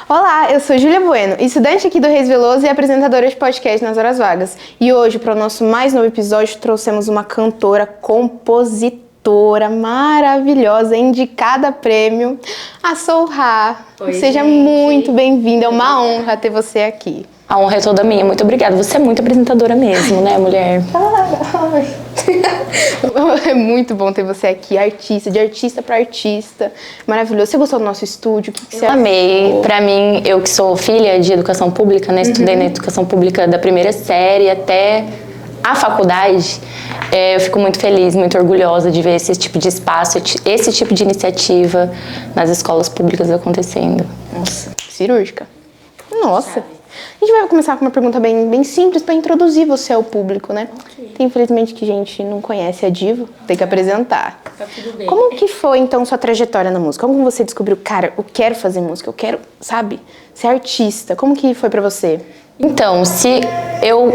Olá, eu sou Júlia Bueno, estudante aqui do Reis Veloso e apresentadora de podcast nas horas vagas. E hoje, para o nosso mais novo episódio, trouxemos uma cantora, compositora maravilhosa, indicada a prêmio, a Sourha. Seja muito bem-vinda, é uma honra ter você aqui. A honra é toda minha, muito obrigada. Você é muito apresentadora mesmo, né, mulher? É muito bom ter você aqui, artista, de artista para artista. Maravilhoso. Você gostou do nosso estúdio? O que você amei. achou? Pra mim, eu que sou filha de educação pública, né? Estudei na educação pública da primeira série até a faculdade. Eu fico muito feliz, muito orgulhosa de ver esse tipo de espaço, esse tipo de iniciativa nas escolas públicas acontecendo. Nossa, cirúrgica. Nossa. A gente vai começar com uma pergunta bem simples para introduzir você ao público, né? Okay. Tem, infelizmente, que a gente não conhece a diva, tem que apresentar. Tá tudo bem. Como que foi, então, sua trajetória na música? Como você descobriu, cara, eu quero fazer música, eu quero, sabe, ser artista? Como que foi pra você? Então,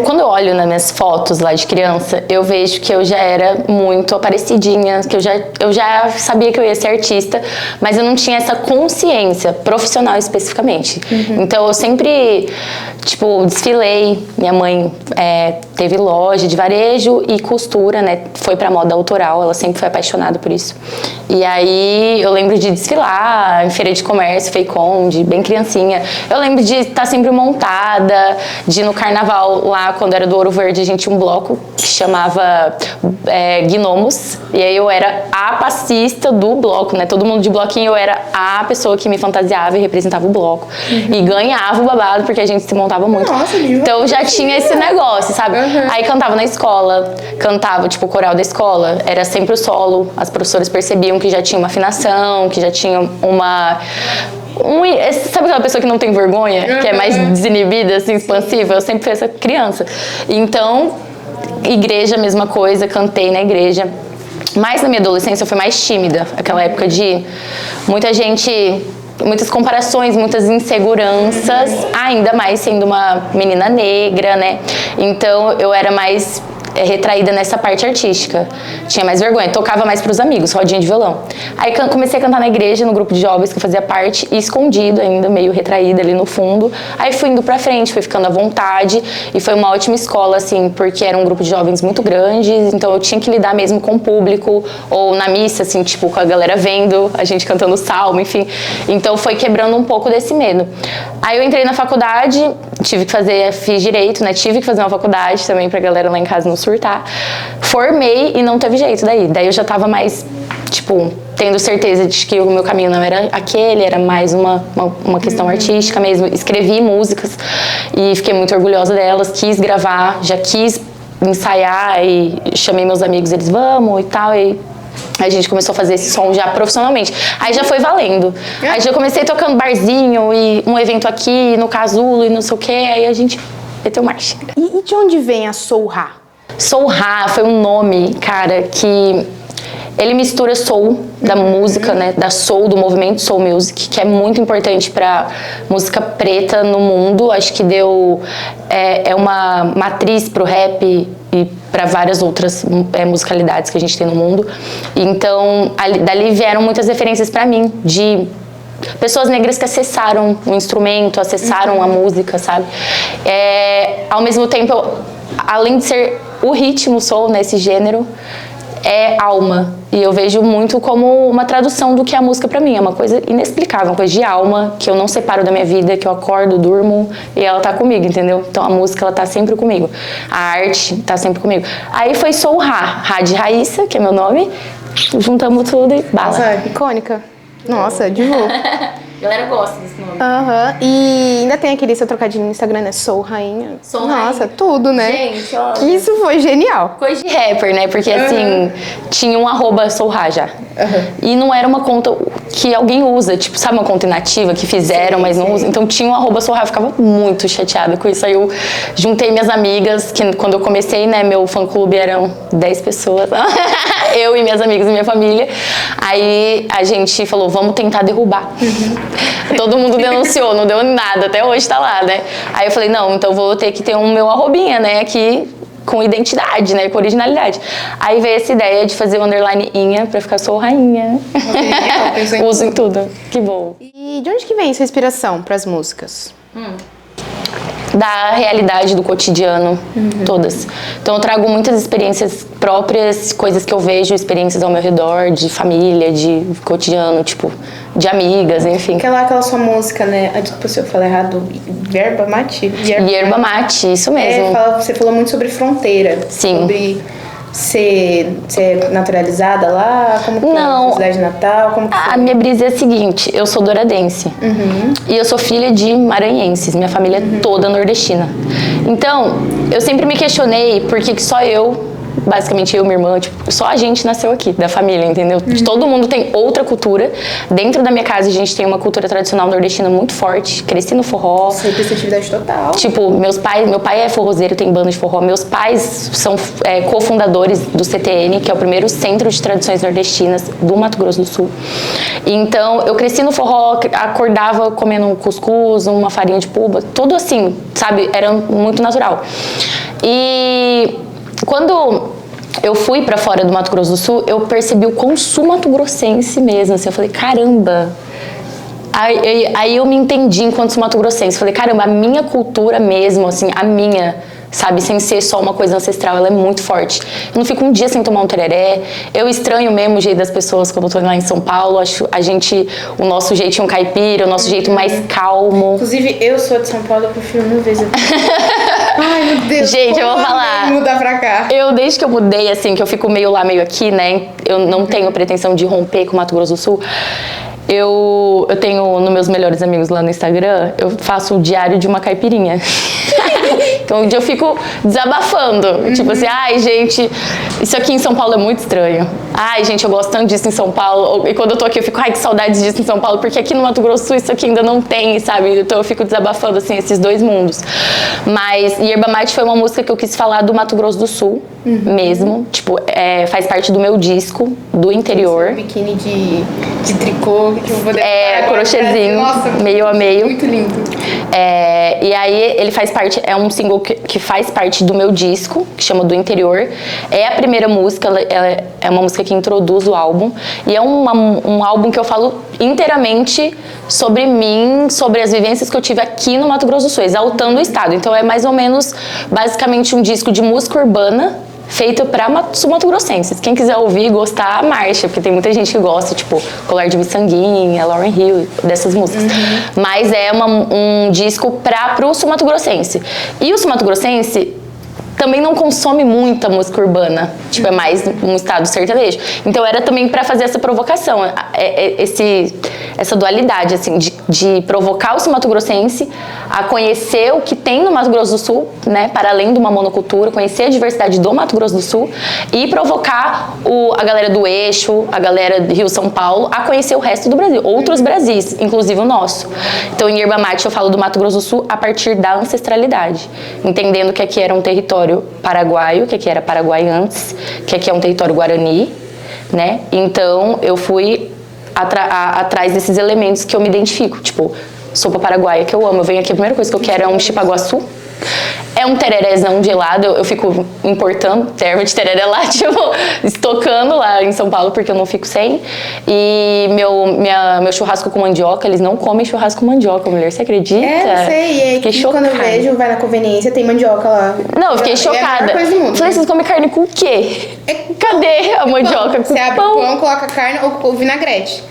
quando eu olho nas minhas fotos lá de criança, eu vejo que eu já era muito aparecidinha, que eu já sabia que eu ia ser artista, mas eu não tinha essa consciência profissional especificamente. Então, eu sempre, desfilei. Minha mãe teve loja de varejo e costura, né? Foi pra moda autoral, ela sempre foi apaixonada por isso. E aí, eu lembro de desfilar em feira de comércio, Feicom, bem criancinha. Eu lembro de estar sempre montada, de ir no carnaval lá, quando era do Ouro Verde, a gente tinha um bloco que chamava Gnomos, e aí eu era a passista do bloco, né? Todo mundo de bloquinho, eu era a pessoa que me fantasiava e representava o bloco. E ganhava o babado, porque a gente se montava muito. Nossa, então já tinha esse negócio, sabe? Aí cantava na escola, cantava, o coral da escola, era sempre o solo, as professoras percebiam que já tinha uma afinação, que já tinha uma... Sabe aquela pessoa que não tem vergonha? Que é mais desinibida, assim, expansiva? Eu sempre fui essa criança. Então, igreja, mesma coisa, cantei na igreja. Mas na minha adolescência eu fui mais tímida. Aquela época de muitas comparações, muitas inseguranças. Ainda mais sendo uma menina negra, né? Então, eu era mais... retraída nessa parte artística. Tinha mais vergonha, tocava mais pros amigos, rodinha de violão. Aí comecei a cantar na igreja, no grupo de jovens que eu fazia parte, e escondido ainda, meio retraída ali no fundo. Aí fui indo pra frente, fui ficando à vontade, e foi uma ótima escola, assim, porque era um grupo de jovens muito grande, então eu tinha que lidar mesmo com o público, ou na missa, assim, com a galera vendo, a gente cantando salmo, enfim. Então foi quebrando um pouco desse medo. Aí eu entrei na faculdade, fiz direito, né, tive que fazer uma faculdade também pra galera lá em casa não surtar. Formei e não teve jeito daí. Daí eu já tava mais, tendo certeza de que o meu caminho não era aquele, era mais uma questão artística mesmo. Escrevi músicas e fiquei muito orgulhosa delas, quis gravar, já quis ensaiar e chamei meus amigos, eles vamos e tal, e a gente começou a fazer esse som já profissionalmente. Aí já foi valendo. Aí já comecei tocando barzinho e um evento aqui, no Casulo e não sei o que, aí a gente meteu marcha. E de onde vem a Sourha? Sourha foi um nome, cara, que ele mistura soul da música, né, da soul, do movimento soul music, que é muito importante pra música preta no mundo. Acho que deu uma matriz pro rap e para várias outras musicalidades que a gente tem no mundo. Então, dali vieram muitas referências pra mim, de pessoas negras que acessaram o instrumento, acessaram a música, sabe? Ao mesmo tempo, além de ser o ritmo soul nesse gênero, é alma. E eu vejo muito como uma tradução do que é a música pra mim. É uma coisa inexplicável, uma coisa de alma, que eu não separo da minha vida, que eu acordo, durmo e ela tá comigo, entendeu? Então a música, ela tá sempre comigo. A arte tá sempre comigo. Aí foi Sourha, Rá de Raíssa, que é meu nome. Juntamos tudo e bala. Nossa, icônica. Nossa, de novo. A galera gosta desse nome. E ainda tem aquele seu trocadilho no Instagram, né? Sou rainha. Sou Nossa, rainha. Tudo, né? Gente, olha. Que isso foi genial. Coisa de rapper, né? Porque assim, tinha um @Sourha já. E não era uma conta que alguém usa, sabe uma conta inativa que fizeram, mas não usa? Então tinha um @Sourha, eu ficava muito chateada com isso. Aí eu juntei minhas amigas, que quando eu comecei, né, meu fã-clube eram 10 pessoas. Eu e minhas amigas e minha família. Aí a gente falou, vamos tentar derrubar. Todo mundo denunciou, não deu nada, até hoje tá lá, né? Aí eu falei, não, então vou ter que ter um meu arrobinha, né, aqui com identidade, né? Com originalidade. Aí veio essa ideia de fazer o underline inha pra ficar sou rainha. Uso em tudo. Que bom. E de onde que vem sua inspiração pras músicas? Da realidade do cotidiano, todas. Então eu trago muitas experiências próprias, coisas que eu vejo, experiências ao meu redor, de família, de cotidiano, tipo, de amigas, enfim. Aquela sua música, né? Desculpa se eu falei errado. Yerba Mate? Yerba Mate, isso mesmo. Você falou muito sobre fronteira. Sim. Sobre ser naturalizada lá? Como que Não. É? Cidade natal? Como que A minha brisa é a seguinte, eu sou douradense. E eu sou filha de maranhenses, minha família é toda nordestina. Então, eu sempre me questionei por que só eu, basicamente eu e minha irmã, tipo, só a gente nasceu aqui, da família, entendeu? Todo mundo tem outra cultura. Dentro da minha casa, a gente tem uma cultura tradicional nordestina muito forte. Cresci no forró. Representatividade total. Tipo, meu pai é forrozeiro, tem banda de forró. Meus pais são cofundadores do CTN, que é o primeiro centro de tradições nordestinas do Mato Grosso do Sul. Então, eu cresci no forró, acordava comendo um cuscuz, uma farinha de puba, tudo assim, sabe? Era muito natural. E quando eu fui pra fora do Mato Grosso do Sul, eu percebi o quão sul-mato-grossense mesmo, assim, eu falei, caramba. Aí eu me entendi enquanto sul-mato-grossense, falei, caramba, a minha cultura mesmo, assim, a minha, sabe, sem ser só uma coisa ancestral, ela é muito forte. Eu não fico um dia sem tomar um tereré, eu estranho mesmo o jeito das pessoas quando eu tô lá em São Paulo, acho o nosso jeitinho caipira, o nosso jeito mais calmo. Inclusive, eu sou de São Paulo, eu prefiro mil vezes. Ai, meu Deus. Gente, eu vou falar. Mudar pra cá. Desde que eu mudei, assim, que eu fico meio lá, meio aqui, né? Eu não tenho pretensão de romper com o Mato Grosso do Sul. Eu tenho, nos meus melhores amigos lá no Instagram, eu faço o diário de uma caipirinha. Então, um dia eu fico desabafando. Tipo assim, ai, gente, isso aqui em São Paulo é muito estranho. Ai, gente, eu gosto tanto disso em São Paulo. E quando eu tô aqui, eu fico, ai, que saudades disso em São Paulo. Porque aqui no Mato Grosso do Sul, isso aqui ainda não tem, sabe? Então, eu fico desabafando, assim, esses dois mundos. Mas Yerba Mate foi uma música que eu quis falar do Mato Grosso do Sul mesmo. Tipo, faz parte do meu disco, do interior. Esse biquíni de tricô. Que eu vou crochêzinho, nossa, meio a meio. Muito lindo. E aí ele faz parte, é um single que faz parte do meu disco, que chama Do Interior. É a primeira música, ela é uma música que introduz o álbum. E é um álbum que eu falo inteiramente sobre mim, sobre as vivências que eu tive aqui no Mato Grosso do Sul, exaltando o estado. Então é mais ou menos, basicamente, um disco de música urbana, feito pra sul-mato-grossenses. Quem quiser ouvir e gostar, marcha, porque tem muita gente que gosta, tipo, Colar de Miçanguinha, Lauryn Hill, dessas músicas. Mas é um disco pro sul-mato-grossense. E o sul-mato-grossense também não consome muita música urbana, tipo, é mais um estado sertanejo. Então era também pra fazer essa provocação, essa dualidade, assim, de provocar o sul-mato-grossense a conhecer o que tem no Mato Grosso do Sul, né, para além de uma monocultura, conhecer a diversidade do Mato Grosso do Sul e provocar a galera do Eixo, a galera do Rio-São Paulo, a conhecer o resto do Brasil, outros Brasis, inclusive o nosso. Então em Yerba Mate eu falo do Mato Grosso do Sul a partir da ancestralidade, entendendo que aqui era um território paraguaio, que aqui era Paraguai antes, que aqui é um território guarani, né? Então eu fui atrás desses elementos que eu me identifico, tipo, sopa paraguaia que eu amo, eu venho aqui, a primeira coisa que eu quero é um chipaguaçu, é um tererezão gelado, eu fico importando terra de tereré lá, tipo, estocando lá em São Paulo, porque eu não fico sem. E meu churrasco com mandioca, eles não comem churrasco com mandioca, mulher, você acredita? Não sei, e quando eu vejo, vai na conveniência, tem mandioca lá. Não, eu fiquei chocada. É a melhor coisa do mundo. Falei, vocês comem carne com o quê? Cadê a mandioca? Com você abre o pão, coloca carne ou vinagrete.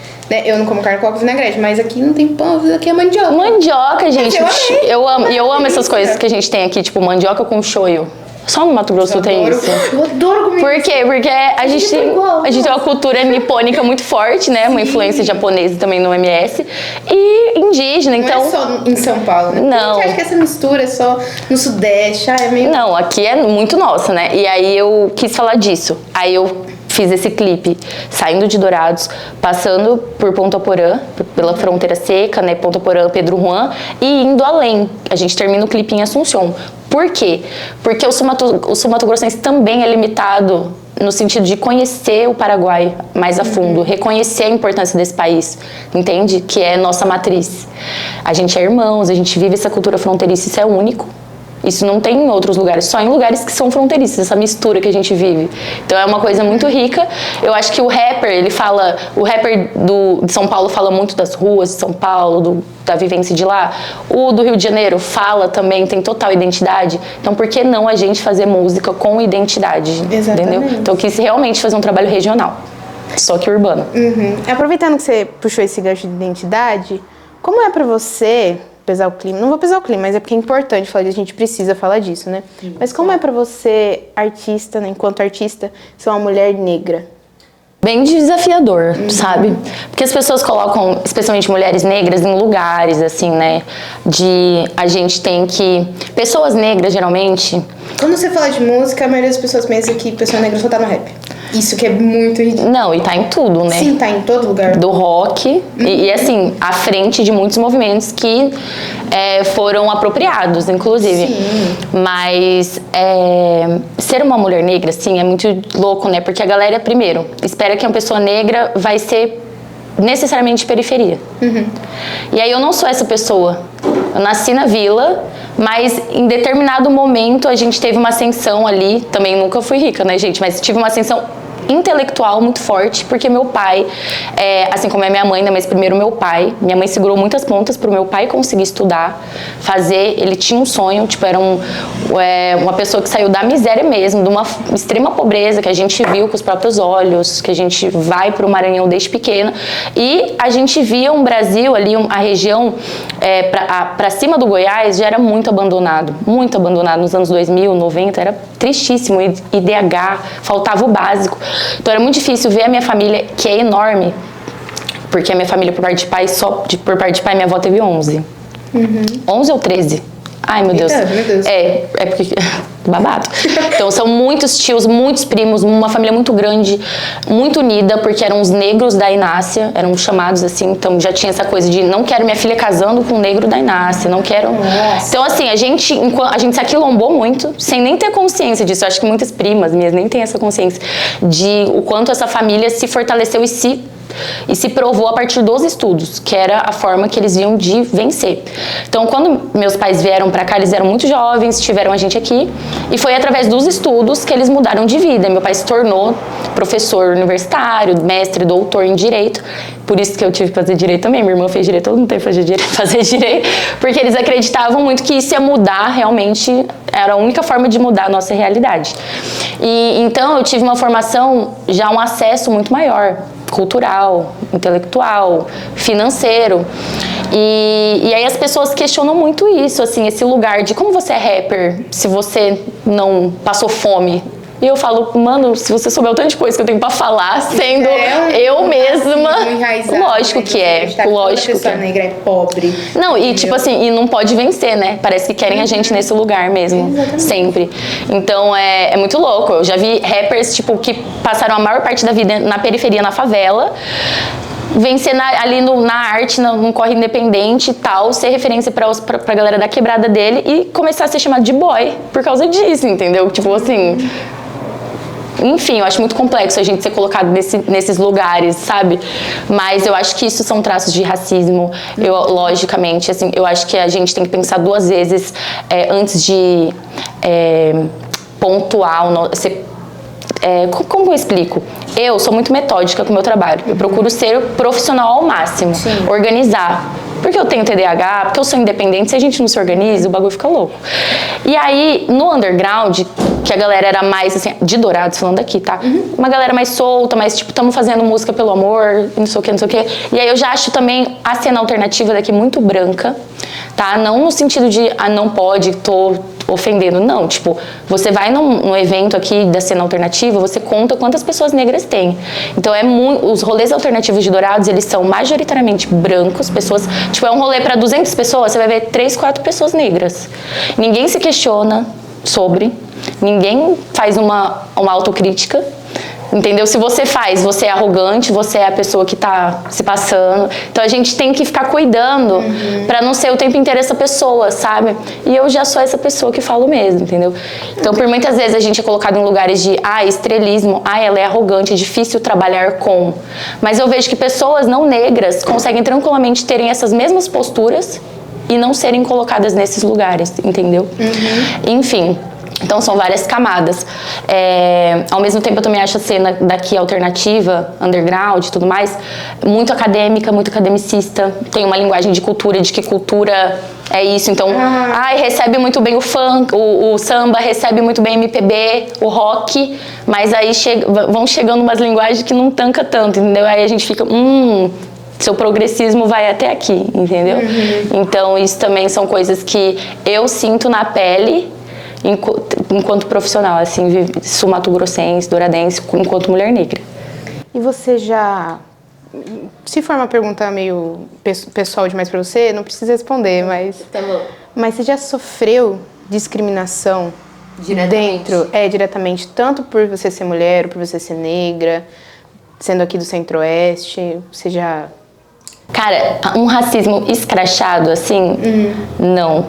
Eu não como carne, coloco vinagrete, mas aqui não tem pão, aqui é mandioca. Mandioca, gente. Eu amo essas coisas que a gente tem aqui, tipo mandioca com shoyu. Só no Mato Grosso tem isso. Eu adoro comer. Por quê? Porque a gente tem uma cultura nipônica muito forte, né? Uma influência japonesa também no MS. E indígena, então... Não é só em São Paulo, né? Não. A gente acha que essa mistura é só no Sudeste, é meio... Não, aqui é muito nossa, né? E aí eu quis falar disso. Aí eu fiz esse clipe saindo de Dourados, passando por Ponta Porã, pela fronteira seca, né? Ponta Porã, Pedro Juan, e indo além. A gente termina o clipe em Assunção. Por quê? Porque o sul-mato-grossense também é limitado no sentido de conhecer o Paraguai mais a fundo, reconhecer a importância desse país, entende? Que é nossa matriz. A gente é irmãos, a gente vive essa cultura fronteiriça, isso é único. Isso não tem em outros lugares, só em lugares que são fronteiriços, essa mistura que a gente vive. Então é uma coisa muito rica. Eu acho que o rapper de São Paulo fala muito das ruas de São Paulo, da vivência de lá. O do Rio de Janeiro fala também, tem total identidade. Então por que não a gente fazer música com identidade? Exatamente. Entendeu? Então eu quis realmente fazer um trabalho regional, só que urbano. Aproveitando que você puxou esse gancho de identidade, como é pra você pesar o clima? Não vou pesar o clima, mas é porque é importante falar disso, a gente precisa falar disso, né? Mas como é pra você, artista, né, enquanto artista, ser uma mulher negra? Bem desafiador, sabe? Porque as pessoas colocam, especialmente mulheres negras, em lugares, assim, né? A gente tem que... Pessoas negras, geralmente... Quando você fala de música, a maioria das pessoas pensa que pessoa negra só tá no rap. Isso que é muito ridículo. Não, e tá em tudo, né? Sim, tá em todo lugar. Do rock, e assim, à frente de muitos movimentos que foram apropriados, inclusive. Sim. Mas ser uma mulher negra, assim, é muito louco, né? Porque a galera, primeiro, espera que uma pessoa negra vai ser necessariamente periferia. E aí eu não sou essa pessoa. Eu nasci na vila, mas em determinado momento a gente teve uma ascensão ali. Também nunca fui rica, né, gente? Mas tive uma ascensão intelectual muito forte, porque meu pai, assim como é minha mãe, né, mas primeiro meu pai, minha mãe segurou muitas pontas para o meu pai conseguir estudar, ele tinha um sonho, tipo, era uma pessoa que saiu da miséria mesmo, de uma extrema pobreza que a gente viu com os próprios olhos, que a gente vai para o Maranhão desde pequena, e a gente via um Brasil ali, a região para cima do Goiás já era muito abandonado nos anos 2000, 90, era tristíssimo, IDH, faltava o básico. Então era muito difícil ver a minha família, que é enorme, porque a minha família por parte de pai, por parte de pai, minha avó teve 11. 11 ou 13? Ai, meu Deus. Meu Deus. É porque... babado. Então são muitos tios, muitos primos, uma família muito grande, muito unida, porque eram os negros da Inácia, eram chamados assim, então já tinha essa coisa de não quero minha filha casando com um negro da Inácia, não quero... Nossa. Então assim, a gente se aquilombou muito, sem nem ter consciência disso. Eu acho que muitas primas minhas nem têm essa consciência de o quanto essa família se fortaleceu e se provou a partir dos estudos, que era a forma que eles viam de vencer. Então, quando meus pais vieram pra cá, eles eram muito jovens, tiveram a gente aqui, e foi através dos estudos que eles mudaram de vida. Meu pai se tornou professor universitário, mestre, doutor em Direito, por isso que eu tive que fazer Direito também. Minha irmã fez Direito, todo mundo teve que fazer Direito, porque eles acreditavam muito que isso ia mudar, realmente, era a única forma de mudar a nossa realidade. E então, eu tive uma formação, já um acesso muito maior, cultural, intelectual, financeiro. E aí as pessoas questionam muito isso, assim, esse lugar de como você é rapper se você não passou fome. E eu falo, mano, se você souber o tanto de coisa que eu tenho pra falar, sendo eu mesma, lógico que é, lógico que é. Negra é pobre. Não, e tipo assim, e não pode vencer, né? Parece que querem a gente nesse lugar mesmo, sempre. Então é muito louco. Eu já vi rappers, tipo, que passaram a maior parte da vida na periferia, na favela, vencer ali na arte, num corre independente e tal, ser referência pra galera da quebrada dele e começar a ser chamado de boy por causa disso, entendeu? Tipo assim... Enfim, eu acho muito complexo a gente ser colocado nesses lugares, sabe? Mas eu acho que isso são traços de racismo. Logicamente, assim, eu acho que a gente tem que pensar duas vezes antes de pontuar como eu explico? Eu sou muito metódica com o meu trabalho. Eu procuro ser profissional ao máximo. Sim. Organizar. Porque eu tenho TDAH, porque eu sou independente, se a gente não se organiza, o bagulho fica louco. E aí, no underground, que a galera era mais, assim, de Dourados, falando aqui, tá? Uma galera mais solta, mais, tipo, estamos fazendo música pelo amor, não sei o que, não sei o que. E aí eu já acho também a cena alternativa daqui muito branca, tá? Não no sentido de, não pode, tô ofendendo, não. Tipo, você vai num evento aqui da cena alternativa, você conta quantas pessoas negras tem. Então, os rolês alternativos de Dourados, eles são majoritariamente brancos, pessoas... Tipo, é um rolê para 200 pessoas, você vai ver 3, 4 pessoas negras. Ninguém se questiona sobre, ninguém faz uma autocrítica, entendeu? Se você faz, você é arrogante, você é a pessoa que tá se passando. Então a gente tem que ficar cuidando pra não ser o tempo inteiro essa pessoa, sabe? E eu já sou essa pessoa que falo mesmo, entendeu? Então por muitas vezes a gente é colocado em lugares de estrelismo, ela é arrogante, é difícil trabalhar com. Mas eu vejo que pessoas não negras conseguem tranquilamente terem essas mesmas posturas e não serem colocadas nesses lugares, entendeu? Enfim. Então são várias camadas. Ao mesmo tempo eu também acho a cena daqui alternativa, underground e tudo mais, muito acadêmica, muito academicista. Tem uma linguagem de cultura, de que cultura é isso. Então, recebe muito bem o funk, o samba, recebe muito bem o MPB, o rock, mas aí vão chegando umas linguagens que não tanca tanto, entendeu? Aí a gente fica, seu progressismo vai até aqui, entendeu? Então isso também são coisas que eu sinto na pele, enquanto profissional, assim, sul-mato-grossense, douradense, enquanto mulher negra. E você já... Se for uma pergunta meio pessoal demais pra você, não precisa responder, mas... Tá bom. Mas você já sofreu discriminação Diretamente? Diretamente, tanto por você ser mulher, ou por você ser negra, sendo aqui do Centro-Oeste, você já... Cara, um racismo escrachado, assim, não.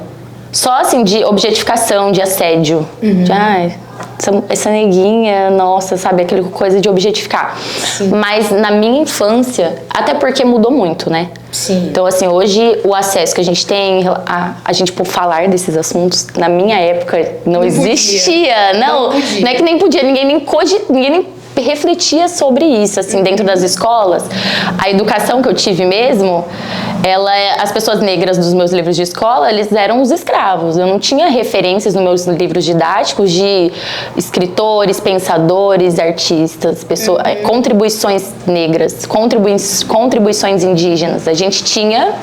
Só assim de objetificação, de assédio. De, essa neguinha, nossa, sabe? Aquela coisa de objetificar. Sim. Mas na minha infância, até porque mudou muito, né? Sim. Então, assim, hoje o acesso que a gente tem, a gente por falar desses assuntos, na minha época não existia. Não é que nem podia, ninguém nem refletia sobre isso, assim, dentro das escolas. A educação que eu tive mesmo, as pessoas negras dos meus livros de escola, eles eram os escravos. Eu não tinha referências nos meus livros didáticos de escritores, pensadores, artistas, contribuições negras, contribuições indígenas. A gente tinha,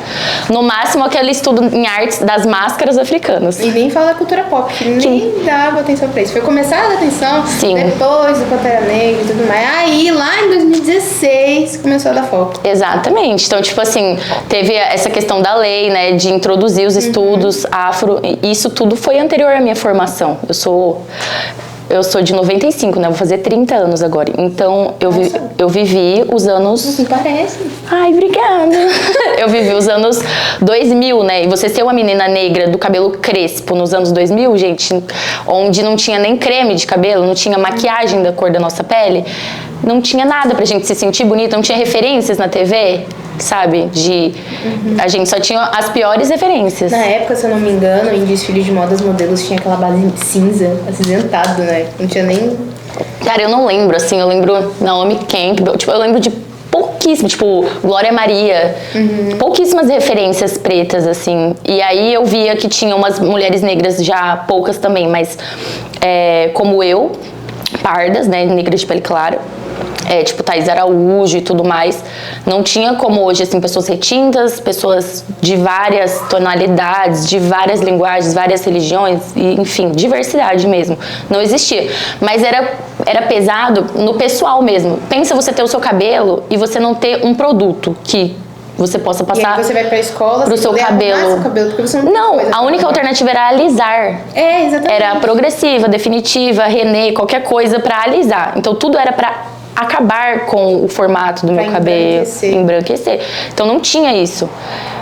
no máximo, aquele estudo em artes das máscaras africanas. E nem fala da cultura pop, que nem dava atenção pra isso. Foi começar a dar atenção depois do Pantera Negra e tudo mais. Aí, lá em 2016, começou a dar foco. Exatamente. Então, tipo assim, teve essa questão da lei, né, de introduzir os estudos afro. Isso tudo foi anterior à minha formação. Eu sou de 95, né? Vou fazer 30 anos agora. Então, eu vivi os anos... Não parece. Ai, obrigada. Eu vivi os anos 2000, né? E você ser uma menina negra do cabelo crespo nos anos 2000, gente, onde não tinha nem creme de cabelo, não tinha maquiagem da cor da nossa pele, não tinha nada pra gente se sentir bonita, não tinha referências na TV, sabe? A gente só tinha as piores referências. Na época, se eu não me engano, em desfile de modas modelos tinha aquela base cinza, acinzentado, né? Não tinha nem... Cara, eu não lembro, assim, eu lembro Naomi Campbell, tipo, eu lembro de pouquíssimas, tipo, Glória Maria, pouquíssimas referências pretas, assim. E aí eu via que tinha umas mulheres negras, já poucas também, mas como eu, pardas, né, negras de pele clara, tipo Thaís Araújo e tudo mais. Não tinha como hoje, assim, pessoas retintas, pessoas de várias tonalidades, de várias linguagens, várias religiões, e, enfim, diversidade mesmo. Não existia. Mas era pesado no pessoal mesmo. Pensa você ter o seu cabelo e você não ter um produto que você possa passar. E aí você vai pra escola pro seu cabelo. Porque você não tem a única alternativa era alisar. Exatamente. Era progressiva, definitiva, René, qualquer coisa pra alisar. Então tudo era pra acabar com o formato do meu cabelo, embranquecer. Então não tinha isso.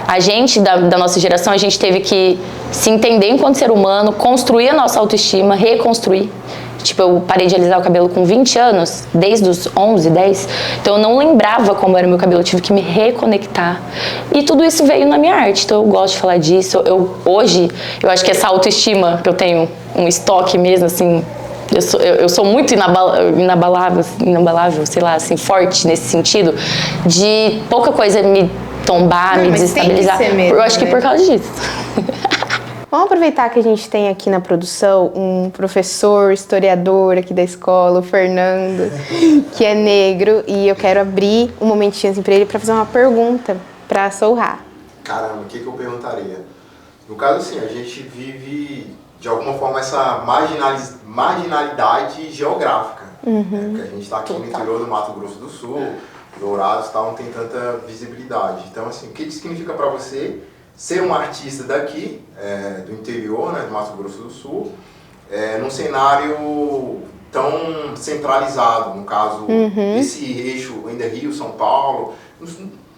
A gente, da nossa geração, a gente teve que se entender enquanto ser humano, construir a nossa autoestima, reconstruir. Tipo, eu parei de alisar o cabelo com 20 anos, desde os 11, 10. Então eu não lembrava como era o meu cabelo, eu tive que me reconectar. E tudo isso veio na minha arte, então eu gosto de falar disso. Hoje, eu acho que essa autoestima que eu tenho, um estoque mesmo, assim, eu sou muito inabalável, sei lá, assim, forte nesse sentido, de pouca coisa me tombar, me desestabilizar. Mesmo, eu acho que por causa disso. Vamos aproveitar que a gente tem aqui na produção um professor, historiador aqui da escola, o Fernando, que é negro, e eu quero abrir um momentinho assim pra ele pra fazer uma pergunta pra Sourá. Caramba, o que eu perguntaria? No caso, assim, a gente vive, de alguma forma, essa marginalidade geográfica. Né? Porque a gente está aqui no interior do Mato Grosso do Sul, Dourados e tal, não tem tanta visibilidade. Então, assim, o que significa para você ser um artista daqui, do interior, né, do Mato Grosso do Sul, num cenário tão centralizado, no caso, esse eixo ainda Rio, São Paulo,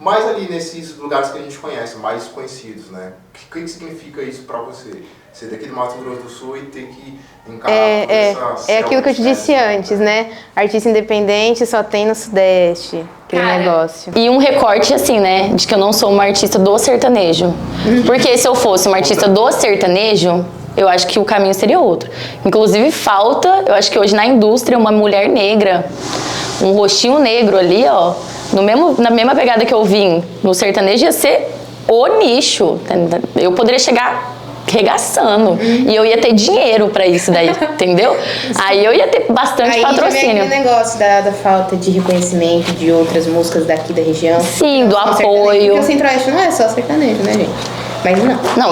mais ali nesses lugares que a gente conhece, mais conhecidos, né? O que significa isso pra você? Ser daqui do Mato Grosso do Sul e ter que encarar essa É aquilo que eu te disse antes, né? Artista independente só tem no Sudeste, aquele negócio. E um recorte assim, né? De que eu não sou uma artista do sertanejo. Porque se eu fosse uma artista do sertanejo, eu acho que o caminho seria outro. Inclusive falta, eu acho que hoje na indústria, uma mulher negra, um rostinho negro ali, ó, na mesma pegada que eu vim no sertanejo, ia ser o nicho. Eu poderia chegar regaçando. E eu ia ter dinheiro pra isso daí, entendeu? Aí eu ia ter bastante patrocínio. Aí também negócio da falta de reconhecimento de outras músicas daqui da região. Sim, do apoio. Porque o Centro-Oeste não é só sertanejo, né, gente? Mas não. Não,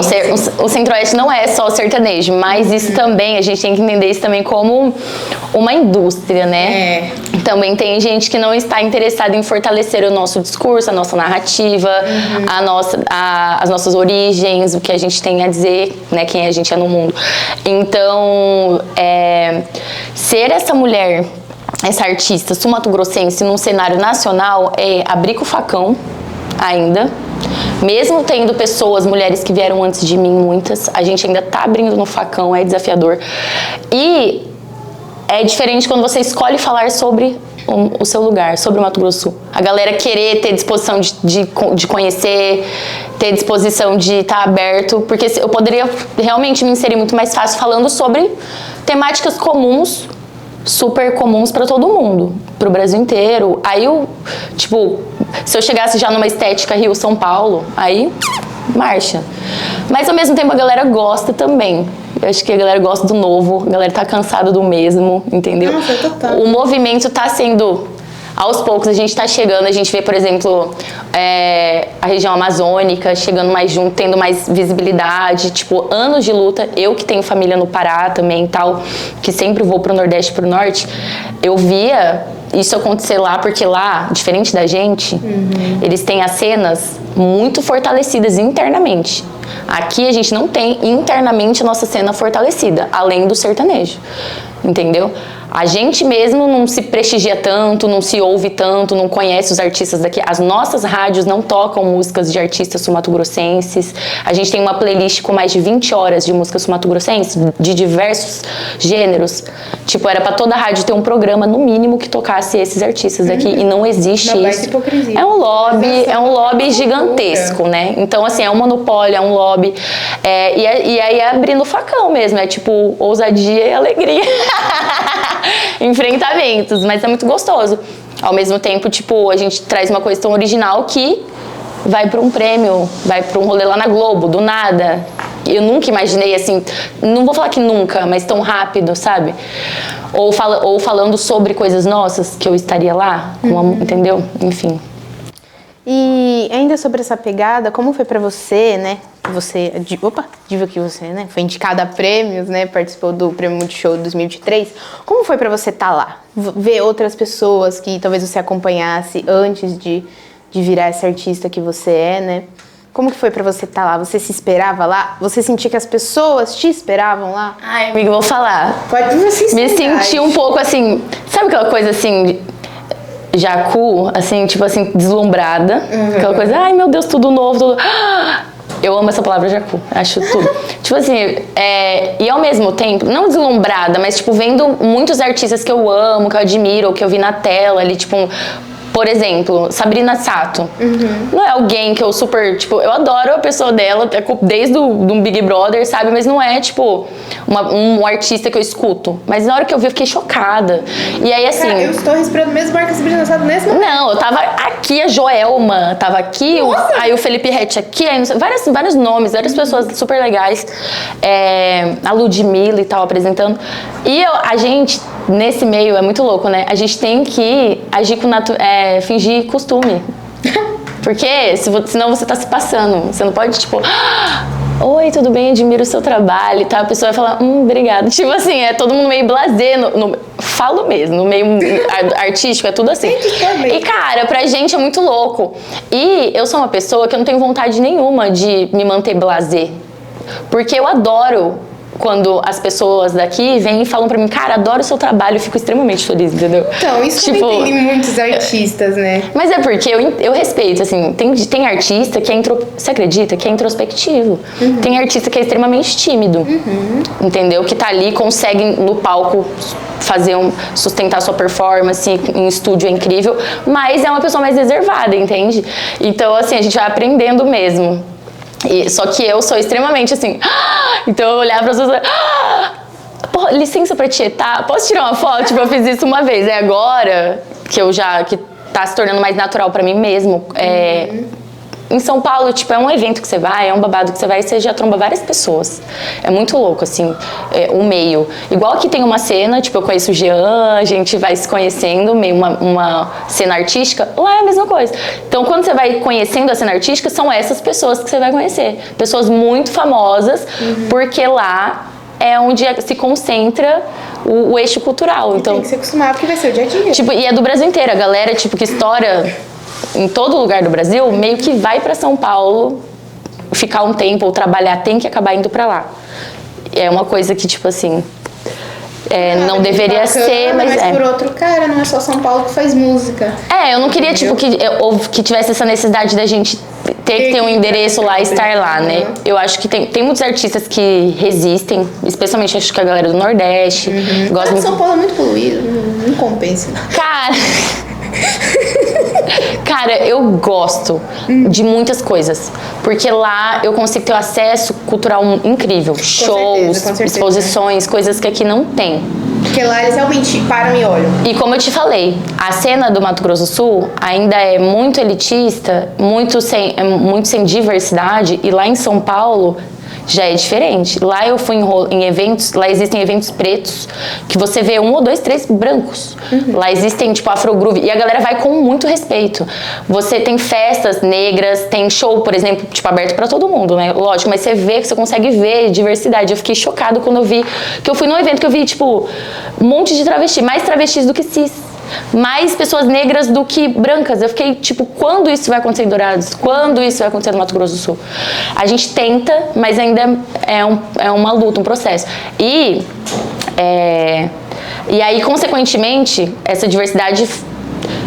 o Centro-Oeste não é só sertanejo, mas isso também, a gente tem que entender isso também como uma indústria, né? Também tem gente que não está interessada em fortalecer o nosso discurso, a nossa narrativa, as nossas origens, o que a gente tem a dizer, né? Quem a gente é no mundo. Então, ser essa mulher, essa artista sul-mato-grossense num cenário nacional é abrir com o facão ainda. Mesmo tendo pessoas, mulheres que vieram antes de mim, muitas, a gente ainda tá abrindo no facão, é desafiador. E é diferente quando você escolhe falar sobre o seu lugar, sobre o Mato Grosso do Sul. A galera querer ter disposição de conhecer, ter disposição de estar aberto, porque eu poderia realmente me inserir muito mais fácil falando sobre temáticas comuns, super comuns para todo mundo, pro Brasil inteiro. Aí se eu chegasse já numa estética Rio, São Paulo, aí marcha. Mas ao mesmo tempo a galera gosta também. Eu acho que a galera gosta do novo, a galera tá cansada do mesmo, entendeu? Nossa, total. O movimento tá sendo, aos poucos a gente tá chegando, a gente vê, por exemplo, a região amazônica chegando mais junto, tendo mais visibilidade, anos de luta. Eu que tenho família no Pará também e tal, que sempre vou pro Nordeste e pro Norte, eu via isso acontecer lá, porque lá, diferente da gente, eles têm as cenas muito fortalecidas internamente. Aqui a gente não tem internamente a nossa cena fortalecida, além do sertanejo, entendeu? A gente mesmo não se prestigia tanto, não se ouve tanto, não conhece os artistas daqui. As nossas rádios não tocam músicas de artistas sul-mato-grossenses. A gente tem uma playlist com mais de 20 horas de músicas sul-mato-grossenses, de diversos gêneros. Era pra toda rádio ter um programa, no mínimo, que tocasse esses artistas daqui. E não existe isso. Hipocrisia. É um lobby gigantesco, né? Então, assim, é um monopólio, é um lobby. E aí é abrindo o facão mesmo. É ousadia e alegria. Enfrentamentos, mas é muito gostoso. Ao mesmo tempo, a gente traz uma coisa tão original que vai para um prêmio, vai para um rolê lá na Globo, do nada. Eu nunca imaginei assim, não vou falar que nunca, mas tão rápido, sabe? Ou falando sobre coisas nossas, que eu estaria lá, entendeu? Enfim. E ainda sobre essa pegada, como foi pra você, né? Diva que você, né? Foi indicada a prêmios, né? Participou do Prêmio Multishow 2023. Como foi pra você estar lá? Ver outras pessoas que talvez você acompanhasse antes de virar essa artista que você é, né? Como que foi pra você estar lá? Você se esperava lá? Você sentia que as pessoas te esperavam lá? Ai, amiga, eu vou falar. Pode você me senti um pouco assim... Sabe aquela coisa assim... Jacu, assim, deslumbrada. Aquela coisa, ai meu Deus, tudo novo, tudo... Eu amo essa palavra jacu, acho tudo. E ao mesmo tempo, não deslumbrada, mas vendo muitos artistas que eu amo, que eu admiro, ou que eu vi na tela ali, por exemplo, Sabrina Sato. Não é alguém que eu super, eu adoro a pessoa dela, desde do Big Brother, sabe? Mas não é, um artista que eu escuto. Mas na hora que eu vi, eu fiquei chocada. E aí, assim... Cara, eu estou respirando o mesmo ar que a Sabrina Sato nesse momento. Não, eu tava aqui, a Joelma tava aqui, aí o Felipe Rett aqui, aí vários nomes, várias pessoas super legais. A Ludmilla e tal, apresentando. E a gente, nesse meio, é muito louco, né? A gente tem que agir com fingir costume. Porque senão você tá se passando. Você não pode, oi, tudo bem? Admiro o seu trabalho e tal. A pessoa vai falar, obrigada. É todo mundo meio blasé. Falo mesmo, no meio artístico, é tudo assim. E, cara, pra gente é muito louco. E eu sou uma pessoa que eu não tenho vontade nenhuma de me manter blasé. Porque eu adoro quando as pessoas daqui vêm e falam pra mim, cara, adoro o seu trabalho, eu fico extremamente feliz, entendeu? Então, isso tipo, também tem muitos artistas, né? Mas é porque eu respeito, assim, tem artista que é, você acredita, que é introspectivo. Tem artista que é extremamente tímido, entendeu? Que tá ali, consegue no palco sustentar sua performance, em estúdio é incrível, mas é uma pessoa mais reservada, entende? Então, assim, a gente vai aprendendo mesmo. Só que eu sou extremamente assim, então eu olhava para as pessoas, licença pra tietar, posso tirar uma foto? Tipo, eu fiz isso uma vez, agora que tá se tornando mais natural pra mim mesmo, em São Paulo, tipo, é um evento que você vai, é um babado que você vai e você já tromba várias pessoas. É muito louco, assim, o meio. Igual que tem uma cena, tipo, eu conheço o Jean, a gente vai se conhecendo, meio uma cena artística, lá é a mesma coisa. Então, quando você vai conhecendo a cena artística, são essas pessoas que você vai conhecer. Pessoas muito famosas, porque lá é onde se concentra o eixo cultural. Então, tem que se acostumar, porque vai ser o dia a dia. Tipo, e é do Brasil inteiro. A galera, tipo, que estoura em todo lugar do Brasil, meio que vai pra São Paulo ficar um tempo ou trabalhar, tem que acabar indo pra lá. É uma coisa que, tipo assim, não deveria ser, mas por outro, cara, não é só São Paulo que faz música. Eu não queria, tipo, que tivesse essa necessidade da gente ter que ter um endereço lá e estar lá, né? Eu acho que tem muitos artistas que resistem, especialmente acho que a galera do Nordeste. São Paulo é muito poluído, não compensa. Cara, eu gosto de muitas coisas, porque lá eu consigo ter um acesso cultural incrível, shows, certeza, exposições, coisas que aqui não tem. Porque lá eles realmente param e olham. E como eu te falei, a cena do Mato Grosso do Sul ainda é muito elitista, muito sem diversidade, e lá em São Paulo já é diferente. Lá eu fui em eventos, lá existem eventos pretos, que você vê 1 ou 2, 3 brancos. Lá existem, tipo, afro-groove, e a galera vai com muito respeito. Você tem festas negras, tem show, por exemplo, tipo, aberto pra todo mundo, né? Lógico, mas você consegue ver diversidade. Eu fiquei chocado quando eu vi, que eu fui num evento que eu vi, tipo, um monte de travesti, mais travestis do que cis. Mais pessoas negras do que brancas. Eu fiquei, tipo, quando isso vai acontecer em Dourados? Quando isso vai acontecer no Mato Grosso do Sul? A gente tenta, mas ainda é uma luta, um processo. E aí, consequentemente, essa diversidade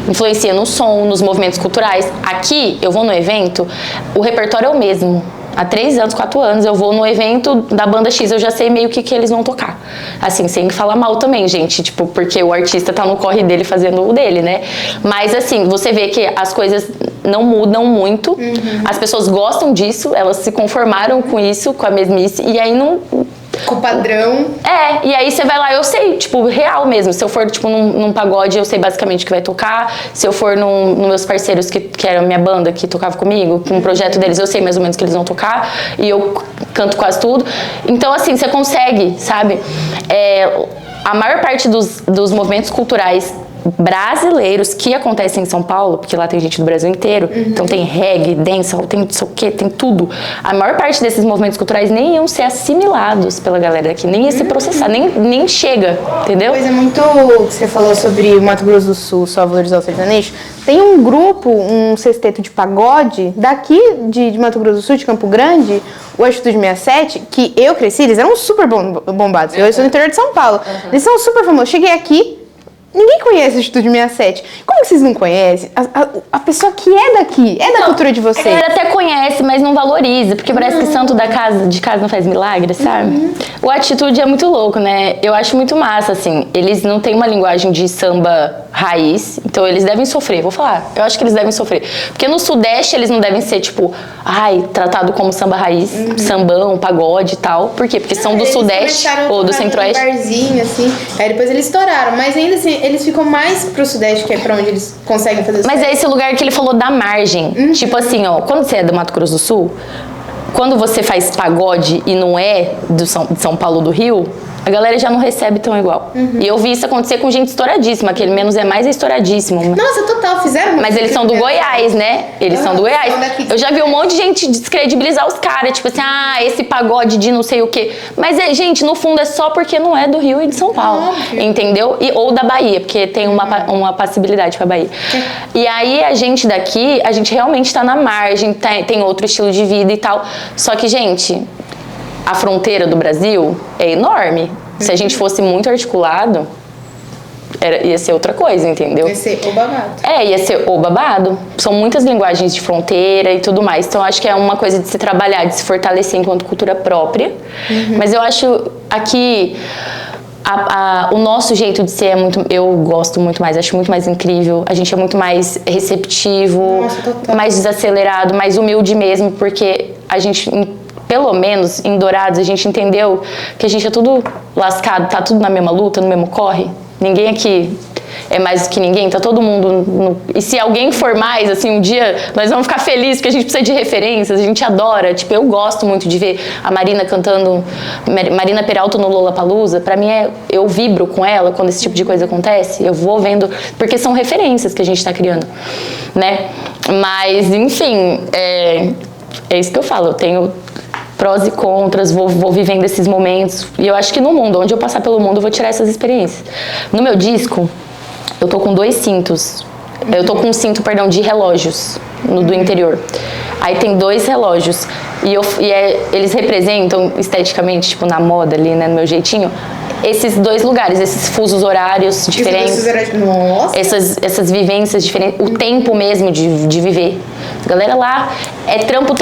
influencia no som, nos movimentos culturais. Aqui, eu vou no evento, o repertório é o mesmo. Há 3 anos, 4 anos, eu vou no evento da banda X, eu já sei meio que eles vão tocar. Assim, sem falar mal também, gente, tipo, porque o artista tá no corre dele fazendo o dele, né? Mas, assim, você vê que as coisas não mudam muito, as pessoas gostam disso, elas se conformaram com isso, com a mesmice, e aí não... Com o padrão. E aí você vai lá, eu sei, tipo, real mesmo. Se eu for, tipo, num pagode, eu sei basicamente o que vai tocar. Se eu for nos meus parceiros, que era a minha banda, que tocava comigo, com um projeto deles, eu sei mais ou menos o que eles vão tocar. E eu canto quase tudo. Então, assim, você consegue, sabe? A maior parte dos movimentos culturais brasileiros que acontecem em São Paulo, porque lá tem gente do Brasil inteiro, então tem reggae, dancehall, tem não sei o que, tem tudo. A maior parte desses movimentos culturais nem iam ser assimilados pela galera aqui, nem ia ser processado, nem chega, entendeu? Coisa muito que você falou sobre o Mato Grosso do Sul, só valorizar o sertanejo. Tem um grupo, um sexteto de pagode daqui de Mato Grosso do Sul, de Campo Grande, o Atitude 67, que eu cresci, eles eram super bombados. Eu sou do interior de São Paulo. Eles são super famosos. Cheguei aqui, ninguém conhece a Atitude 67. Como que vocês não conhecem? A pessoa que é daqui, da cultura de vocês. A galera até conhece, mas não valoriza, porque parece que santo de casa não faz milagre, sabe? O Atitude é muito louco, né? Eu acho muito massa, assim. Eles não têm uma linguagem de samba raiz, então eles devem sofrer, vou falar. Eu acho que eles devem sofrer. Porque no Sudeste eles não devem ser, tipo, tratado como samba raiz, sambão, pagode e tal. Por quê? Porque são do Sudeste ou do Centro-Oeste. Barzinho, assim. Aí depois eles estouraram, mas ainda assim, eles ficam mais pro Sudeste, que é pra onde eles conseguem fazer isso. Mas é esse lugar que ele falou da margem. Tipo assim, quando você é do Mato Grosso do Sul, quando você faz pagode e não é de São Paulo, do Rio, a galera já não recebe tão igual. E eu vi isso acontecer com gente estouradíssima, aquele Menos é Mais é estouradíssimo. Nossa, total, fizeram. Mas eles são do Goiás, né? Eles são do Goiás. Eu já vi um monte de gente descredibilizar os caras, tipo assim, esse pagode de não sei o quê. Mas, gente, no fundo é só porque não é do Rio e de São Paulo, entendeu? Ou da Bahia, porque tem uma passibilidade pra Bahia. E aí, a gente daqui, a gente realmente tá na margem, tem outro estilo de vida e tal. Só que, gente, a fronteira do Brasil é enorme. Se a gente fosse muito articulado, ia ser outra coisa, entendeu? Ia ser o babado. Ia ser o babado. São muitas linguagens de fronteira e tudo mais. Então, acho que é uma coisa de se trabalhar, de se fortalecer enquanto cultura própria. Mas eu acho aqui... o nosso jeito de ser é muito... Eu gosto muito mais, acho muito mais incrível. A gente é muito mais receptivo, mais desacelerado, mais humilde mesmo, porque a gente... Pelo menos em Dourados a gente entendeu que a gente é tudo lascado, tá tudo na mesma luta, no mesmo corre. Ninguém aqui é mais do que ninguém, tá todo mundo... E se alguém for mais, assim, um dia nós vamos ficar felizes, porque a gente precisa de referências, a gente adora. Tipo, eu gosto muito de ver a Marina cantando, Marina Peralta no Lollapalooza. Pra mim, eu vibro com ela quando esse tipo de coisa acontece. Eu vou vendo, porque são referências que a gente tá criando, né? Mas, enfim, é isso que eu falo, eu tenho prós e contras, vou vivendo esses momentos. E eu acho que no mundo, onde eu passar pelo mundo, eu vou tirar essas experiências. No meu disco, eu tô com 2 cintos. Eu tô com um cinto, perdão, de relógios do interior. Aí tem 2 relógios. Eles representam esteticamente, tipo, na moda ali, né, no meu jeitinho, esses 2 lugares, esses fusos horários diferentes. Nossa! Essas vivências diferentes, o tempo mesmo de viver. A galera lá é trampo.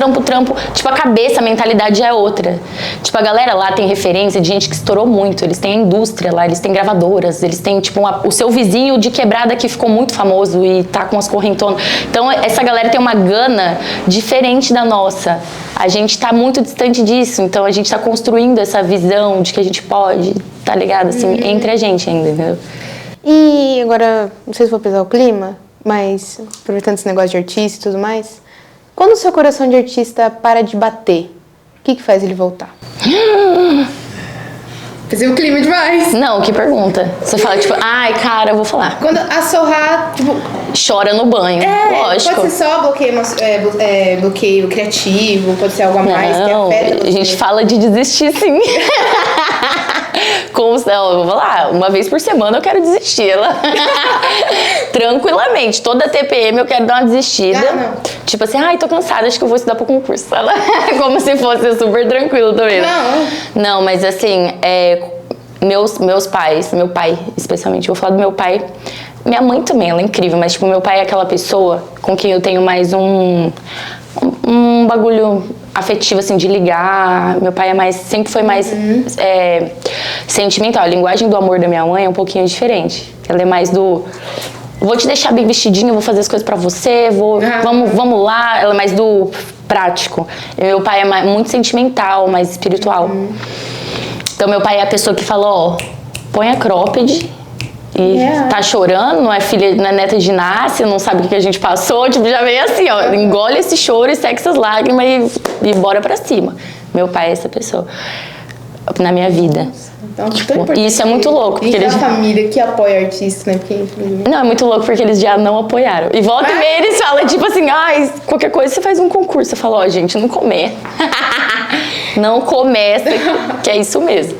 Tipo, a cabeça, a mentalidade já é outra. Tipo, a galera lá tem referência de gente que estourou muito. Eles têm a indústria lá, eles têm gravadoras, eles têm, tipo, o seu vizinho de quebrada que ficou muito famoso e tá com as correntonas. Então, essa galera tem uma gana diferente da nossa. A gente tá muito distante disso. Então, a gente tá construindo essa visão de que a gente pode, tá ligado? Assim, entre a gente ainda, entendeu? E agora, não sei se vou pesar o clima, mas aproveitando esse negócio de artista e tudo mais, quando o seu coração de artista para de bater, o que faz ele voltar? Pesei o clima demais. Não, que pergunta. Você fala, tipo, ai, cara, eu vou falar. Quando a Sorra, tipo... Chora no banho, lógico. Pode ser só bloqueio criativo, pode ser algo a mais que afeta você. A gente fala de desistir, sim. Não, eu vou lá, uma vez por semana eu quero desistir. Tranquilamente, toda TPM eu quero dar uma desistida. Não. Tipo assim, ai, tô cansada, acho que eu vou estudar pro concurso. Como se fosse super tranquilo também. Não, mas assim, meus pais, meu pai especialmente, eu vou falar do meu pai. Minha mãe também, ela é incrível, mas tipo, meu pai é aquela pessoa com quem eu tenho mais um bagulho afetivo, assim, de ligar. Meu pai sempre foi mais sentimental. A linguagem do amor da minha mãe é um pouquinho diferente. Ela é mais do... Vou te deixar bem vestidinha, vou fazer as coisas pra você, vamos lá. Ela é mais do prático. E meu pai é muito sentimental, mais espiritual. Então, meu pai é a pessoa que fala, ó, põe a cropped... E tá chorando, não é filha, não é neta de Inácia, não sabe o que a gente passou, tipo, já veio assim, ó, engole esse choro e seca essas lágrimas e bora pra cima. Meu pai é essa pessoa na minha vida. Então, tipo, e isso é muito louco. Porque eles... a família que apoia artista, né? Porque, infelizmente... Não, é muito louco porque eles já não apoiaram. E volta e meia eles falam, tipo assim, ai, qualquer coisa você faz um concurso. Você fala, ó, gente, não comer. Não começa, que é isso mesmo.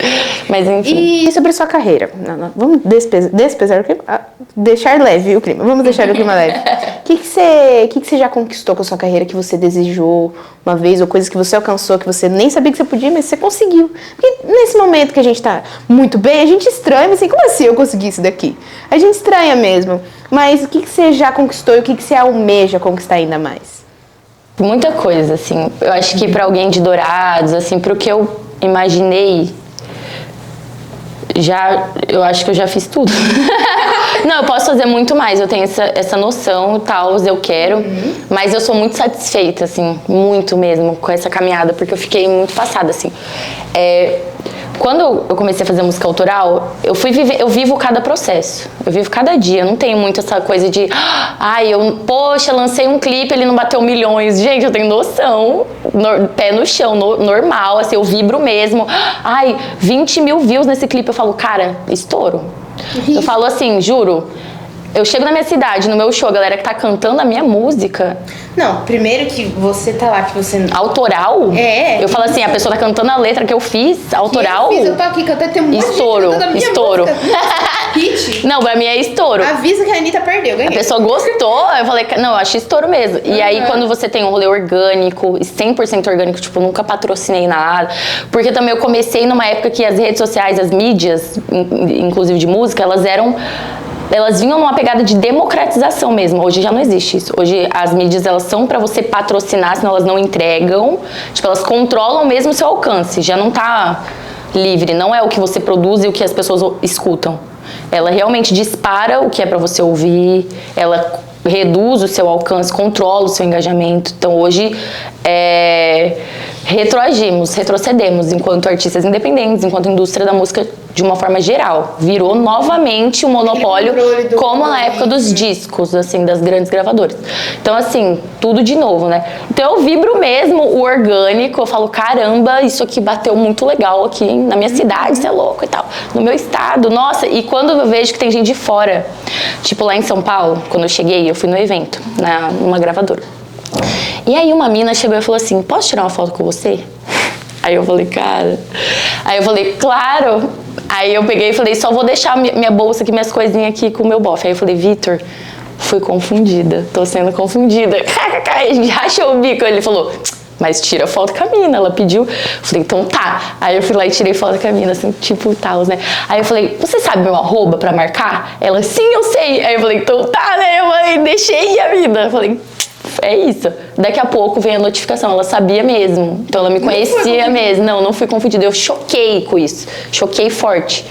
Mas enfim. E sobre a sua carreira? Vamos despesar o clima. Deixar leve o clima. Vamos deixar o clima leve. O que você já conquistou com a sua carreira que você desejou uma vez? Ou coisas que você alcançou que você nem sabia que você podia, mas você conseguiu? Porque nesse momento que a gente tá muito bem, a gente estranha, assim, como assim eu consegui isso daqui? A gente estranha mesmo. Mas o que você já conquistou e o que você almeja conquistar ainda mais? Muita coisa, assim. Eu acho que pra alguém de Dourados, assim, pro que eu imaginei, eu acho que eu já fiz tudo. Não, eu posso fazer muito mais, eu tenho essa noção e tal, eu quero, mas eu sou muito satisfeita, assim, muito mesmo, com essa caminhada, porque eu fiquei muito passada, assim. Quando eu comecei a fazer música autoral, eu vivo cada processo, eu vivo cada dia, eu não tenho muito essa coisa de, poxa, lancei um clipe, ele não bateu milhões. Gente, eu tenho noção, pé no chão, normal, assim, eu vibro mesmo. 20 mil views nesse clipe, eu falo, cara, estouro. Eu falo assim, juro, eu chego na minha cidade, no meu show, a galera que tá cantando a minha música. Não, primeiro que você tá lá, que você... Autoral? Eu falo assim, a pessoa tá cantando a letra que eu fiz, autoral. Eu tô aqui cantando, tem um monte estouro, de gente cantando a minha estouro. música. Hit? Não, pra mim é estouro. Avisa que a Anitta perdeu, ganhei. A pessoa gostou, eu falei, não, eu acho estouro mesmo. E aí, quando você tem um rolê orgânico, 100% orgânico, tipo, nunca patrocinei nada. Porque também eu comecei numa época que as redes sociais, as mídias, inclusive de música, elas vinham numa pegada de democratização mesmo. Hoje já não existe isso. Hoje as mídias, elas são pra você patrocinar, senão elas não entregam. Tipo, elas controlam mesmo o seu alcance. Já não tá livre. Não é o que você produz e o que as pessoas escutam. Ela realmente dispara o que é pra você ouvir. Ela reduz o seu alcance, controla o seu engajamento. Então hoje retrocedemos enquanto artistas independentes, enquanto indústria da música de uma forma geral. Virou novamente um monopólio, como na época dos discos, assim, das grandes gravadoras. Então, assim, tudo de novo, né? Então eu vibro mesmo o orgânico, eu falo, caramba, isso aqui bateu muito legal aqui na minha cidade, isso é louco e tal. No meu estado, nossa, e quando eu vejo que tem gente de fora, tipo lá em São Paulo, quando eu cheguei, eu fui no evento, numa gravadora. E aí uma mina chegou e falou assim, posso tirar uma foto com você? Aí eu falei, cara... Aí eu falei, claro! Aí eu peguei e falei, só vou deixar minha bolsa aqui, minhas coisinhas aqui com o meu bofe. Aí eu falei, Vitor, fui confundida, tô sendo confundida. A gente rachou o bico. Ele falou, mas tira foto com a mina, ela pediu. Eu falei, então tá. Aí eu fui lá e tirei foto com a mina, assim, tipo tal, né? Aí eu falei, você sabe meu arroba pra marcar? Ela, sim, eu sei. Aí eu falei, então tá, né? Eu falei, deixei a vida. Eu falei... É isso. Daqui a pouco vem a notificação. Ela sabia mesmo. Então ela me conhecia mesmo. Não fui confundida. Eu choquei com isso. Choquei forte.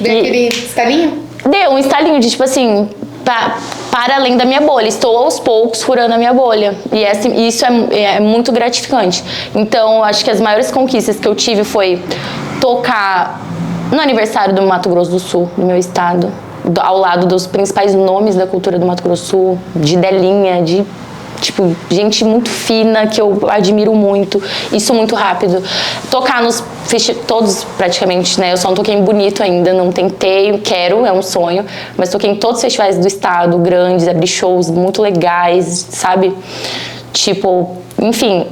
Deu aquele estalinho? Deu um estalinho de tipo assim, para além da minha bolha. Estou aos poucos furando a minha bolha. E isso é muito gratificante. Então, acho que as maiores conquistas que eu tive foi tocar no aniversário do Mato Grosso do Sul, do meu estado, ao lado dos principais nomes da cultura do Mato Grosso do Sul, de Delinha, de tipo, gente muito fina, que eu admiro muito, isso muito rápido. Tocar nos todos praticamente, né? Eu só não toquei em Bonito ainda, não tentei, quero, é um sonho, mas toquei em todos os festivais do estado, grandes, abri shows muito legais, sabe? Tipo, enfim,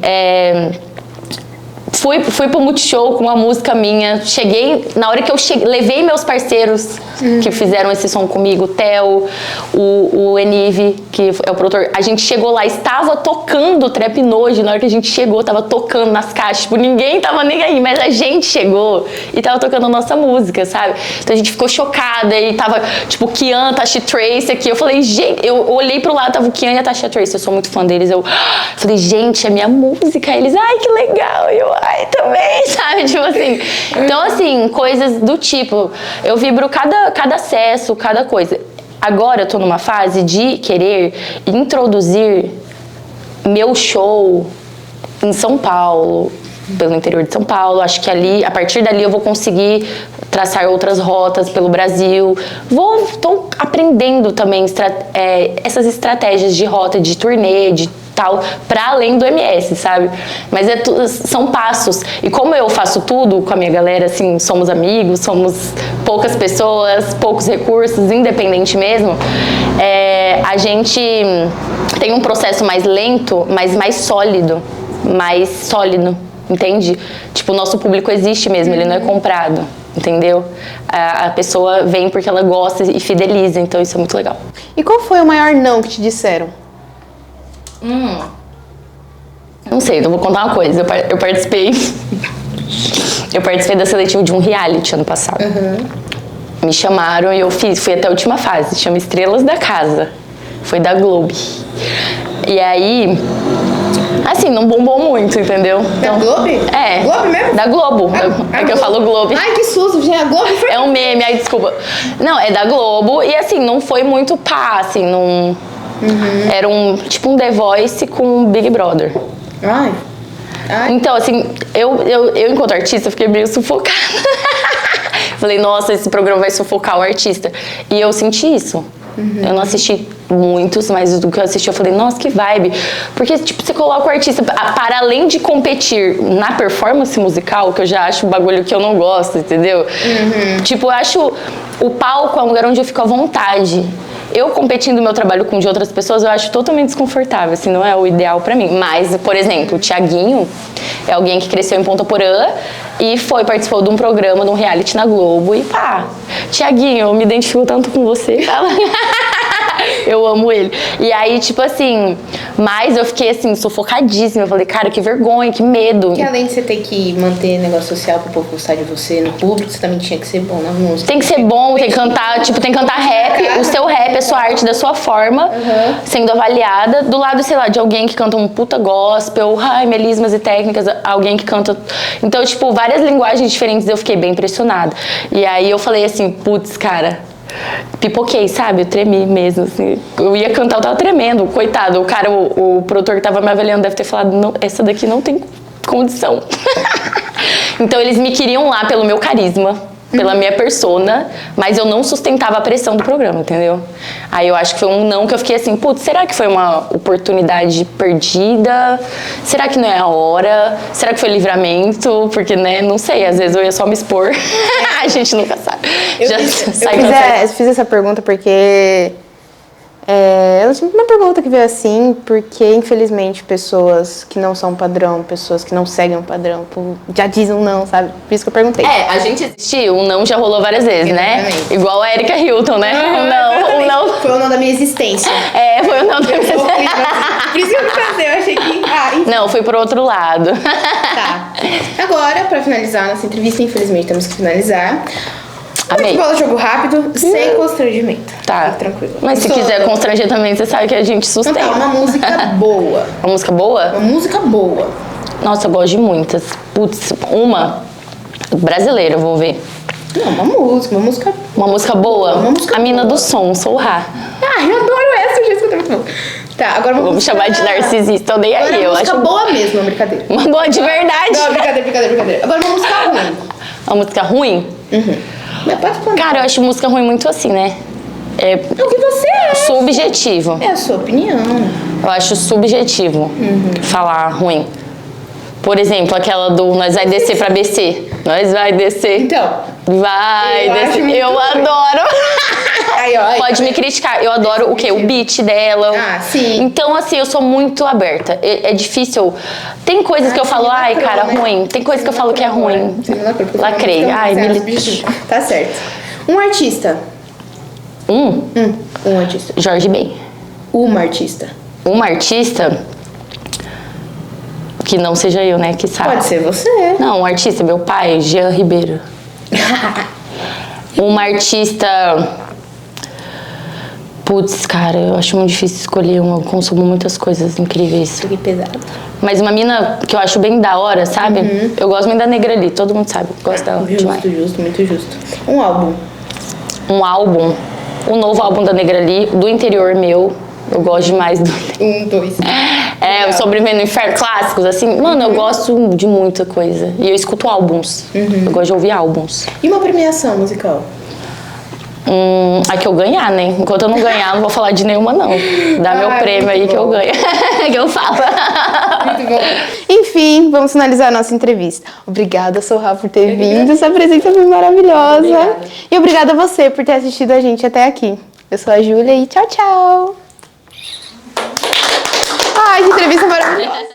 Fui pro Multishow com uma música minha. Cheguei, na hora que eu cheguei, levei meus parceiros que fizeram esse som comigo, o Theo, o Enive, que é o produtor. A gente chegou lá, estava tocando Trap Nojo. Na hora que a gente chegou, tava tocando nas caixas. Tipo, ninguém tava nem aí, mas a gente chegou e tava tocando a nossa música, sabe? Então a gente ficou chocada e tava, tipo, Kian, Tasha Trace aqui. Eu falei, gente, eu olhei pro lado, tava o Kian e a Tasha Trace. Eu sou muito fã deles. Eu falei, gente, é minha música. Aí eles, ai, que legal. E eu, ai, também, sabe? Tipo assim. Então, assim, coisas do tipo. Eu vibro cada acesso, cada coisa. Agora eu tô numa fase de querer introduzir meu show em São Paulo, pelo interior de São Paulo. Acho que ali, a partir dali eu vou conseguir traçar outras rotas pelo Brasil. Tô aprendendo também essas estratégias de rota, de turnê, de tal, para além do MS, sabe? Mas são passos. E como eu faço tudo com a minha galera, assim, somos amigos, somos poucas pessoas, poucos recursos, independente mesmo, a gente tem um processo mais lento, mas mais sólido, entende? Tipo, o nosso público existe mesmo, ele não é comprado, entendeu? A pessoa vem porque ela gosta e fideliza, então isso é muito legal. E qual foi o maior não que te disseram? Não sei, então vou contar uma coisa. Eu participei da seletiva de um reality ano passado. Me chamaram e eu fui até a última fase. Chama Estrelas da Casa. Foi da Globo. E aí, assim, não bombou muito, entendeu? Da Globo? É. Globo mesmo? Da Globo. É que eu falo Globo. Ai, que susto, já é Globo? É um meme, ai, desculpa. Não, é da Globo e assim, não foi muito pá, assim, não... Era tipo um The Voice com um Big Brother. Ai. Então, assim, eu enquanto artista, fiquei meio sufocada. Falei, nossa, esse programa vai sufocar o artista. E eu senti isso. Eu não assisti muitos, mas do que eu assisti, eu falei, nossa, que vibe. Porque, tipo, você coloca o artista, para além de competir na performance musical, que eu já acho um bagulho que eu não gosto, entendeu? Tipo, eu acho o palco é um lugar onde eu fico à vontade. eu competindo meu trabalho com o de outras pessoas, eu acho totalmente desconfortável, assim, não é o ideal pra mim. Mas, por exemplo, o Thiaguinho é alguém que cresceu em Ponta Porã e participou de um programa, de um reality na Globo. E pá, Thiaguinho, eu me identifico tanto com você. Eu amo ele. E aí, tipo assim, mas eu fiquei assim, sufocadíssima. Eu falei, cara, que vergonha, que medo. Que além de você ter que manter negócio social pro povo gostar de você no público, você também tinha que ser bom na música. Tem que ser bom, tem que cantar, tipo, tem que cantar rap. O seu rap é sua arte da sua forma, sendo avaliada. Do lado, sei lá, de alguém que canta um puta gospel, melismas e técnicas, alguém que canta. Então, tipo, várias linguagens diferentes, eu fiquei bem impressionada. E aí eu falei assim, putz, cara. Pipoquei, sabe? Eu tremi mesmo, assim. Eu ia cantar, eu tava tremendo. Coitado, o cara, o produtor que tava me avaliando deve ter falado, não, essa daqui não tem condição. Então eles me queriam lá pelo meu carisma, pela minha persona, mas eu não sustentava a pressão do programa, entendeu? Aí eu acho que foi um não que eu fiquei assim, putz, será que foi uma oportunidade perdida? Será que não é a hora? Será que foi livramento? Porque, né, não sei, às vezes eu ia só me expor. A gente nunca sabe. Eu fiz essa pergunta porque é uma pergunta que veio assim, porque infelizmente pessoas que não são padrão, pessoas que não seguem um padrão, já dizem um não, sabe? Por isso que eu perguntei. A gente existiu, um não já rolou várias vezes, né? Igual a Erika Hilton, né? Um não. Foi o não da minha existência. Foi o não da minha existência. Por isso que eu me casei, eu achei que... Não, fui pro outro lado. Tá. Agora, pra finalizar nossa entrevista, infelizmente temos que finalizar. Amei. Bola, jogo rápido, sem constrangimento. Tá. Fique tranquilo. Mas se quiser constranger também, você sabe que a gente sustenta. Então, uma música boa. Uma música boa? Uma música boa. Nossa, eu gosto de muitas. Putz, uma brasileira, eu vou ver. Não, uma música Uma música boa? Uma música A Mina boa. do Som, Sou Rá. Eu adoro essa, eu já escutei muito bom. Tá, agora uma Vou me música... chamar de narcisista, eu dei Agora aí, eu uma música acho. boa mesmo, uma brincadeira. Uma boa de verdade. Não, brincadeira. Agora uma música ruim. Uma música ruim? Mas pode falar. Cara, eu acho música ruim muito assim, né? É o que você acha? subjetivo. É a sua opinião. Eu acho subjetivo falar ruim. Por exemplo, aquela do Nós vai descer pra BC. Nós vai descer. Então. Vai eu descer. acho Eu muito adoro. Aí, Pode me criticar. Eu adoro o quê? O beat dela. Ah, sim. Então, assim, eu sou muito aberta. É difícil. Tem coisas que eu falo, ai, cara, né? ruim. Tem coisas que eu falo que é ruim. Lacrei. Ai, Tá certo. Um artista. Um artista. Jorge Ben. Uma artista. Uma artista que não seja eu, né? Que sabe. Pode ser você. Não, um artista, meu pai, Jean Ribeiro. Uma artista... Putz, cara, eu acho muito difícil escolher uma. Eu consumo muitas coisas incríveis. Que pesado. Mas uma mina que eu acho bem da hora, sabe? Eu gosto muito da Negrali, todo mundo sabe. Gosto dela demais. Justo, muito justo. Um álbum. Um álbum, o novo álbum da Negrali, do interior meu. Eu gosto demais do... 1, 2. o Sobrevivendo no Inferno, clássicos, assim. Mano, eu gosto de muita coisa. E eu escuto álbuns. Eu gosto de ouvir álbuns. E uma premiação musical? A que eu ganhar, né? Enquanto eu não ganhar, não vou falar de nenhuma, não. Dá meu prêmio aí que eu ganho. Que eu falo. Muito bom. Enfim, vamos finalizar a nossa entrevista. Obrigada, Sorra, por ter vindo. Sua presença foi maravilhosa. Obrigada. E obrigada a você por ter assistido a gente até aqui. Eu sou a Júlia e tchau, tchau. Ai, que entrevista maravilhosa.